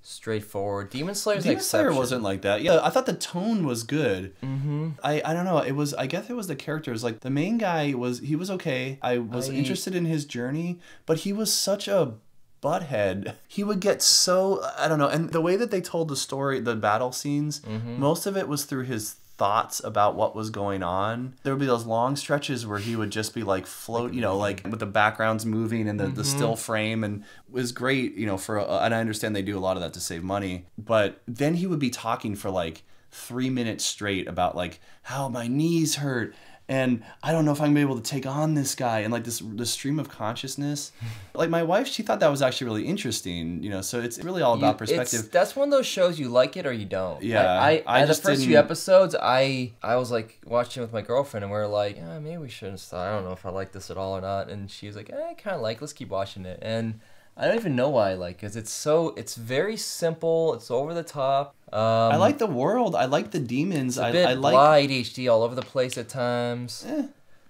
straightforward. Demon Slayer's an exception. Demon Slayer wasn't like that. Yeah, I thought the tone was good. I don't know. I guess it was the characters. Like the main guy was okay. I was interested in his journey, but he was such a butthead. He would get so, I don't know, and the way that they told the story, the battle scenes, most of it was through his thoughts about what was going on. There would be those long stretches where he would just be like float, like with the backgrounds moving and the still frame, and it was great, and I understand they do a lot of that to save money, but then he would be talking for like 3 minutes straight about like how my knees hurt and I don't know if I'm gonna be able to take on this guy, and like this stream of consciousness. Like my wife, she thought that was actually really interesting, so it's really all about perspective. That's one of those shows you like it or you don't. Yeah, I the first few episodes, I was like watching with my girlfriend, and we were like, maybe we shouldn't start. I don't know if I like this at all or not. And she was like, I kind of let's keep watching it. And I don't even know why I like it, because it's very simple, it's over the top. I like the world. I like the demons. I like ADHD all over the place at times.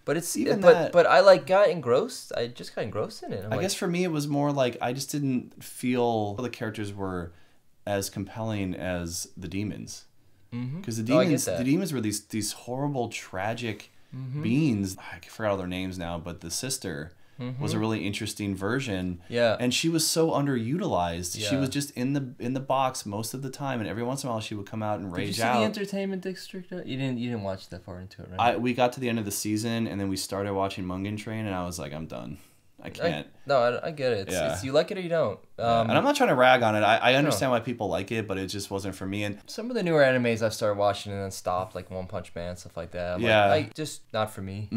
But it's but I got engrossed. I just got engrossed in it. I guess for me it was more like I just didn't feel the characters were as compelling as the demons. Because the demons were these horrible, tragic beings. I forgot all their names now, but the sister was a really interesting version. Yeah. And she was so underutilized. Yeah. She was just in the box most of the time, and every once in a while she would come out and rage out. Did you see the Entertainment District? You didn't watch that far into it, right? We got to the end of the season, and then we started watching Mugen Train, and I was like, I'm done. I can't. I get it. It's you like it or you don't. And I'm not trying to rag on it. I understand why people like it, but it just wasn't for me. And some of the newer animes I've started watching and then stopped, like One Punch Man, stuff like that. Like, just not for me.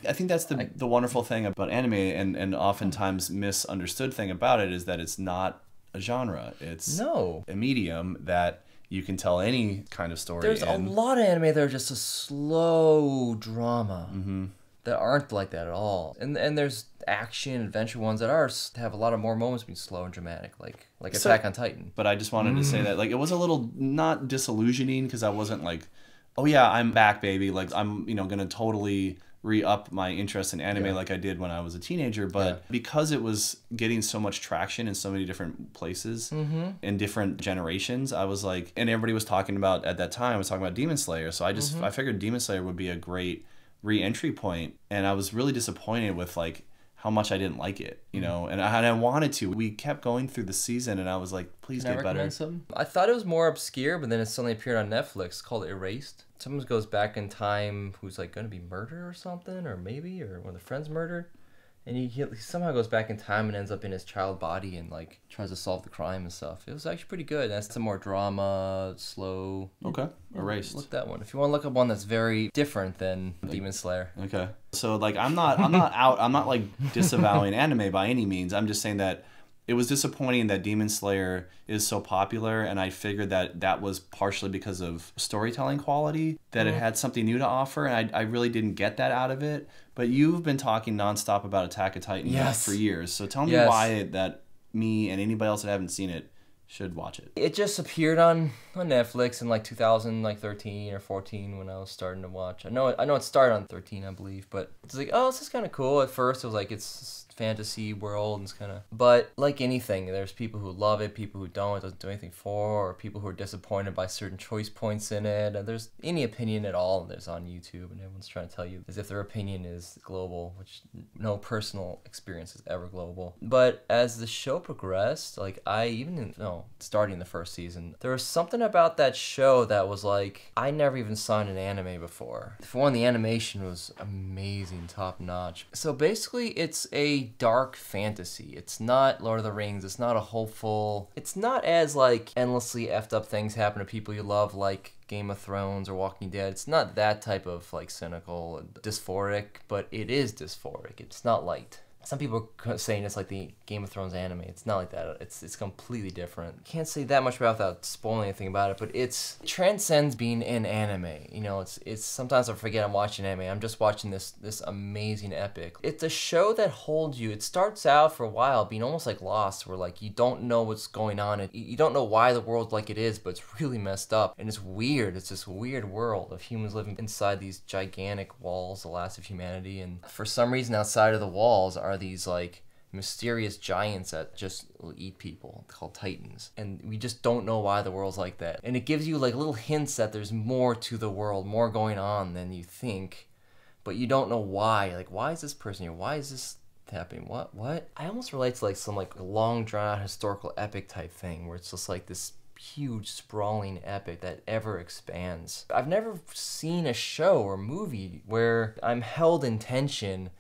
I think that's the wonderful thing about anime, and oftentimes misunderstood thing about it is that it's not a genre. It's a medium that you can tell any kind of story. There's a lot of anime that are just a slow drama. That aren't like that at all, and there's action adventure ones that have a lot of more moments being slow and dramatic, like Attack on Titan. But I just wanted to say that like it was a little not disillusioning, because I wasn't like, oh yeah, I'm back, baby, like I'm gonna totally re-up my interest in anime like I did when I was a teenager. But because it was getting so much traction in so many different places in different generations, I was like, and everybody was talking about at that time was talking about Demon Slayer, so I figured Demon Slayer would be a great re-entry point, and I was really disappointed with like how much I didn't like it, and I wanted to. We kept going through the season, and I was like, please get better. I thought it was more obscure, but then it suddenly appeared on Netflix, called Erased. Someone goes back in time who's like going to be murdered or something, or one of the friends murdered. And he somehow goes back in time and ends up in his child body and like tries to solve the crime and stuff. It was actually pretty good. That's some more drama, slow. Okay, Erased. Look that one. If you want to look up one that's very different than Demon Slayer. Okay. So like I'm not like disavowing anime by any means. I'm just saying that it was disappointing that Demon Slayer is so popular, and I figured that was partially because of storytelling quality, that it had something new to offer, and I really didn't get that out of it. But you've been talking nonstop about Attack on Titan for years, so tell me why that me and anybody else that haven't seen it should watch it. It just appeared on Netflix in like 2013 or 14 when I was starting to watch. I know it started on 13, I believe, but it's like, oh, this is kind of cool. At first, it was like it's fantasy world, and it's kind of, but like anything, there's people who love it, people who don't, it doesn't do anything for, or people who are disappointed by certain choice points in it. And there's any opinion at all there's on YouTube, and everyone's trying to tell you as if their opinion is global, which no personal experience is ever global. But as the show progressed, like starting the first season, there was something about that show that was like, I never even saw in an anime before. For one, the animation was amazing, top notch. So basically it's a dark fantasy. It's not Lord of the Rings, it's not a hopeful, it's not as like endlessly effed up things happen to people you love like Game of Thrones or Walking Dead. It's not that type of like cynical and dysphoric, but it is dysphoric. It's not light. Some people are saying it's like the Game of Thrones anime. It's not like that. It's completely different. Can't say that much without spoiling anything about it, but it transcends being in anime. You know, it's sometimes I forget I'm watching anime. I'm just watching this amazing epic. It's a show that holds you. It starts out for a while being almost like Lost, where like you don't know what's going on, and you don't know why the world's like it is, but it's really messed up and it's weird. It's this weird world of humans living inside these gigantic walls, the last of humanity, and for some reason outside of the walls are these like mysterious giants that just will eat people called Titans, and we just don't know why the world's like that. And it gives you like little hints that there's more to the world, more going on than you think, but you don't know why. Like, why is this person here? Why is this happening? What? I almost relate to like some like long drawn out historical epic type thing where it's just like this huge sprawling epic that ever expands. I've never seen a show or movie where I'm held in tension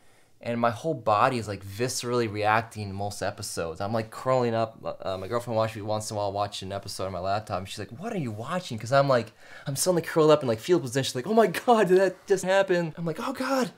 and my whole body is like viscerally reacting to most episodes. I'm like curling up. My girlfriend watches me once in a while, watch an episode on my laptop, and she's like, "What are you watching?" Because I'm suddenly curled up in like fetal position, like, "Oh my god, did that just happen?" I'm like, "Oh god."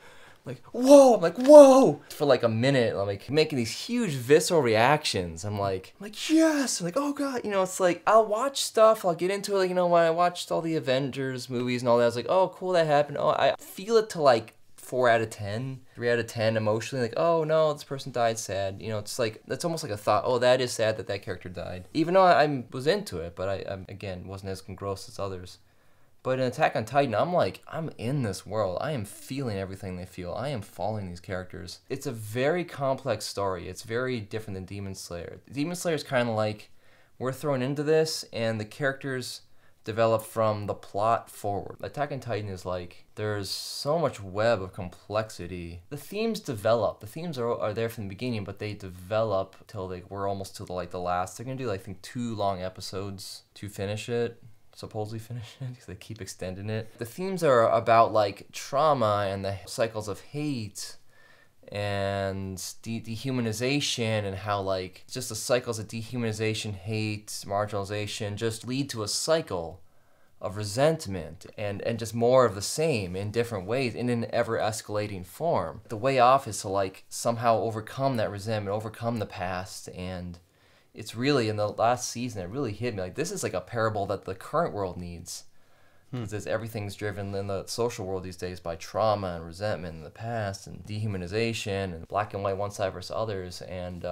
Like, whoa, I'm like, whoa. For like a minute, I'm like making these huge visceral reactions. I'm like, yes. I'm like, oh God. You know, it's like, I'll watch stuff, I'll get into it. Like, you know, when I watched all the Avengers movies and all that, I was like, oh, cool, that happened. Oh, I feel it to like 4 out of 10, 3 out of 10 emotionally. Like, oh no, this person died, sad. You know, it's like, that's almost like a thought, oh, that is sad that that character died. Even though I was into it, but I again, wasn't as engrossed as others. But in Attack on Titan, I'm in this world. I am feeling everything they feel. I am following these characters. It's a very complex story. It's very different than Demon Slayer. Demon Slayer is kind of like, we're thrown into this, and the characters develop from the plot forward. Attack on Titan is like, there's so much web of complexity. The themes develop. The themes are there from the beginning, but they develop till we're almost to the last. They're going to do, I think, 2 long episodes to finish it. Supposedly finish it because they keep extending it. The themes are about like trauma and the cycles of hate and dehumanization, and how like just the cycles of dehumanization, hate, marginalization just lead to a cycle of resentment and just more of the same in different ways in an ever escalating form. The way off is to like somehow overcome that resentment, overcome the past. And it's really, in the last season, it really hit me. Like, this is like a parable that the current world needs. Because everything's driven in the social world these days by trauma and resentment in the past and dehumanization and black and white, one side versus others. And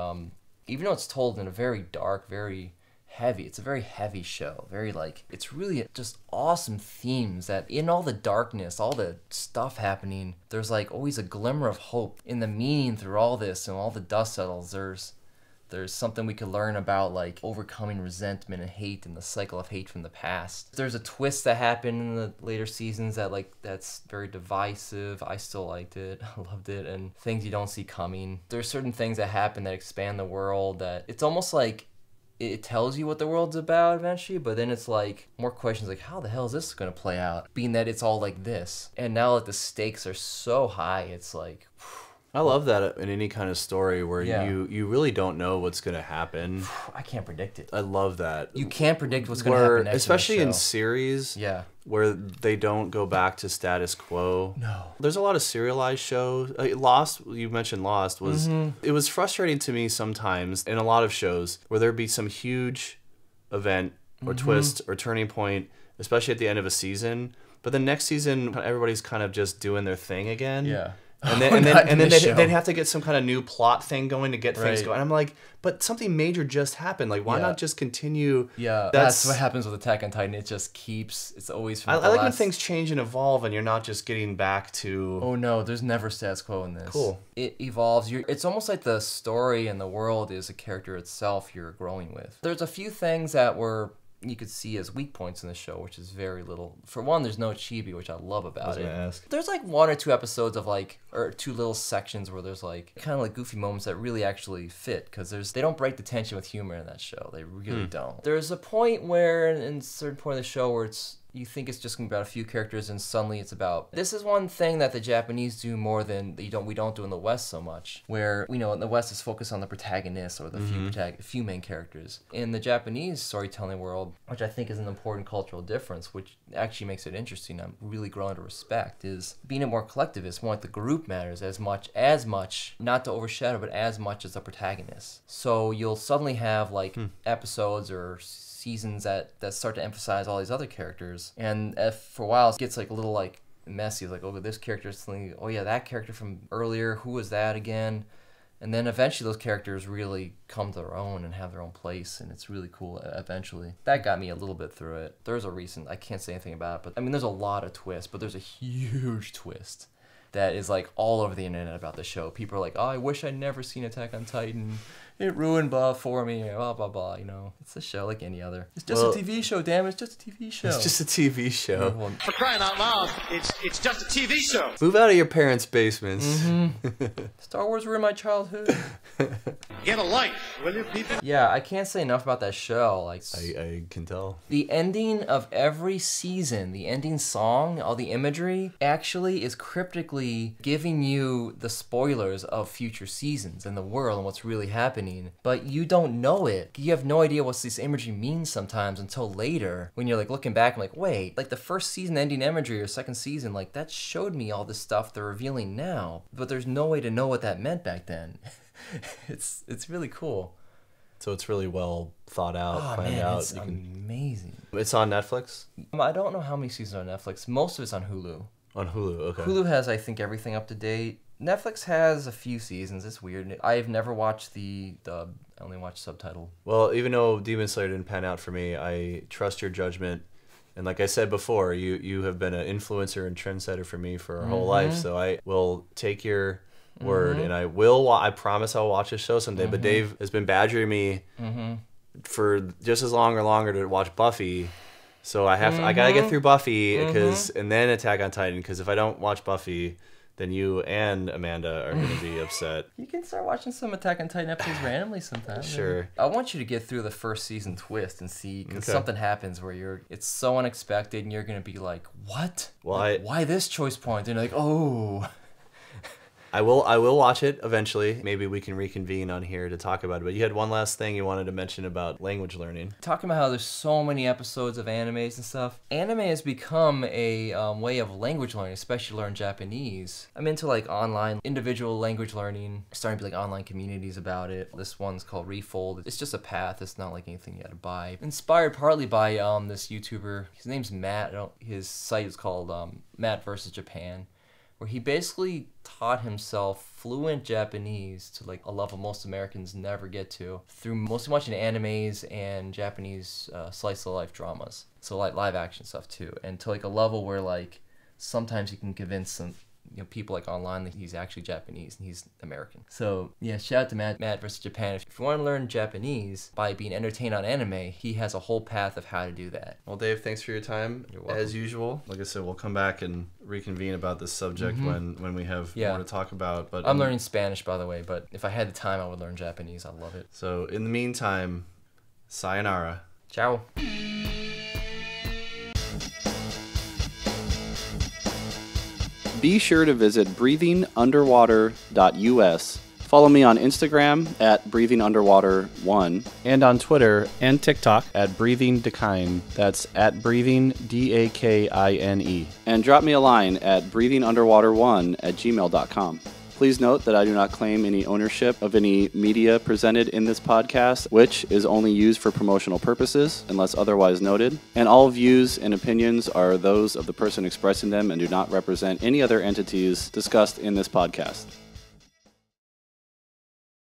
even though it's told in a very dark, very heavy, it's a very heavy show. Very like, it's really just awesome themes that in all the darkness, all the stuff happening, there's like always a glimmer of hope in the meaning through all this, and all the dust settles. There's something we could learn about like overcoming resentment and hate and the cycle of hate from the past. There's a twist that happened in the later seasons that's very divisive. I still liked it. I loved it. And things you don't see coming. There's certain things that happen that expand the world that it's almost like it tells you what the world's about eventually, but then it's like more questions like, how the hell is this going to play out? Being that it's all like this. And now that the stakes are so high, it's like, I love that in any kind of story where you really don't know what's going to happen. I can't predict it. I love that. You can't predict what's going to happen next, especially in series where they don't go back to status quo. No. There's a lot of serialized shows. Lost, you mentioned Lost, was it was frustrating to me sometimes in a lot of shows where there'd be some huge event or twist or turning point, especially at the end of a season. But the next season, everybody's kind of just doing their thing again. Yeah. And then they'd have to get some kind of new plot thing going to get things going. I'm like, but something major just happened. Like, why not just continue? Yeah, that's what happens with Attack on Titan. It just keeps. It's always. From I like when things change and evolve, and you're not just getting back to. Oh no, there's never status quo in this. Cool. It evolves. It's almost like the story and the world is a character itself you're growing with. There's a few things that you could see as weak points in the show, which is very little. For one, there's no chibi, which I love about it. There's like 1 or 2 episodes of like, or 2 little sections where there's like kind of like goofy moments that really actually fit, because they don't break the tension with humor in that show. They really don't. There's a point where, in a certain point of the show, where you think it's just going to be about a few characters, and suddenly it's about... This is one thing that the Japanese do more than we don't do in the West so much, where, in the West is focused on the protagonist or the few main characters. In the Japanese storytelling world, which I think is an important cultural difference, which actually makes it interesting, I'm really growing to respect, is being a more collectivist, more like the group matters as much, not to overshadow, but as much as the protagonist. So you'll suddenly have like episodes or seasons that start to emphasize all these other characters, and for a while it gets like a little like messy, like, oh, this character is suddenly, oh yeah, that character from earlier, who was that again? And then eventually those characters really come to their own and have their own place, and it's really cool eventually. That got me a little bit through it. There's a reason, I can't say anything about it, but I mean, there's a lot of twists, but there's a huge twist that is like all over the internet about the show. People are like, oh, I wish I'd never seen Attack on Titan. It ruined blah for me, blah, blah, blah, It's a show like any other. It's just a TV show, damn it. It's just a TV show. It's just a TV show. For crying out loud, it's just a TV show. Move out of your parents' basements. Star Wars ruined my childhood. Get a life, will you, people? Yeah, I can't say enough about that show. Like, I can tell. The ending of every season, the ending song, all the imagery, actually is cryptically giving you the spoilers of future seasons and the world and what's really happening. But you don't know it. You have no idea what this imagery means sometimes until later, when you're like looking back and like, wait, like the first season ending imagery or second season, like that showed me all this stuff they're revealing now, but there's no way to know what that meant back then. It's really cool. So it's really well thought out, planned out. It's amazing. It's on Netflix? I don't know how many seasons are on Netflix. Most of it's on Hulu. On Hulu, okay. Hulu has, I think, everything up to date. Netflix has a few seasons. It's weird. I've never watched the dub. I only watched subtitle. Well, even though Demon Slayer didn't pan out for me, I trust your judgment. And like I said before, you have been an influencer and trendsetter for me for our whole life. So I will take your word, and I promise I'll watch this show someday. But Dave has been badgering me for just as long or longer to watch Buffy. So I gotta get through Buffy and then Attack on Titan, because if I don't watch Buffy, then you and Amanda are going to be upset. You can start watching some Attack on Titan episodes randomly sometimes. Sure. I want you to get through the first season twist and see, because something happens where it's so unexpected and you're going to be like, what? Well, like, why this choice point? And you're like, oh. I will watch it eventually. Maybe we can reconvene on here to talk about it. But you had one last thing you wanted to mention about language learning. Talking about how there's so many episodes of animes and stuff. Anime has become a way of language learning, especially learn Japanese. I'm into like online individual language learning. Starting to be like online communities about it. This one's called Refold. It's just a path. It's not like anything you had to buy. Inspired partly by this YouTuber. His name's Matt. His site is called Matt vs. Japan, where he basically taught himself fluent Japanese to like a level most Americans never get to through mostly watching animes and Japanese slice of life dramas. So like live action stuff too, and to like a level where like sometimes you can convince some people like online that he's actually Japanese and he's American. So yeah, shout out to Matt vs. Japan. If you want to learn Japanese by being entertained on anime, he has a whole path of how to do that. Well, Dave, thanks for your time. You're welcome. As usual. Like I said, we'll come back and reconvene about this subject when we have more to talk about. But I'm learning Spanish, by the way, but if I had the time, I would learn Japanese. I love it. So in the meantime, sayonara. Ciao. Be sure to visit breathingunderwater.us. Follow me on Instagram at breathingunderwater1 and on Twitter and TikTok at breathingdakine. That's at breathingdakine. And drop me a line at breathingunderwater1@gmail.com. Please note that I do not claim any ownership of any media presented in this podcast, which is only used for promotional purposes unless otherwise noted. And all views and opinions are those of the person expressing them and do not represent any other entities discussed in this podcast.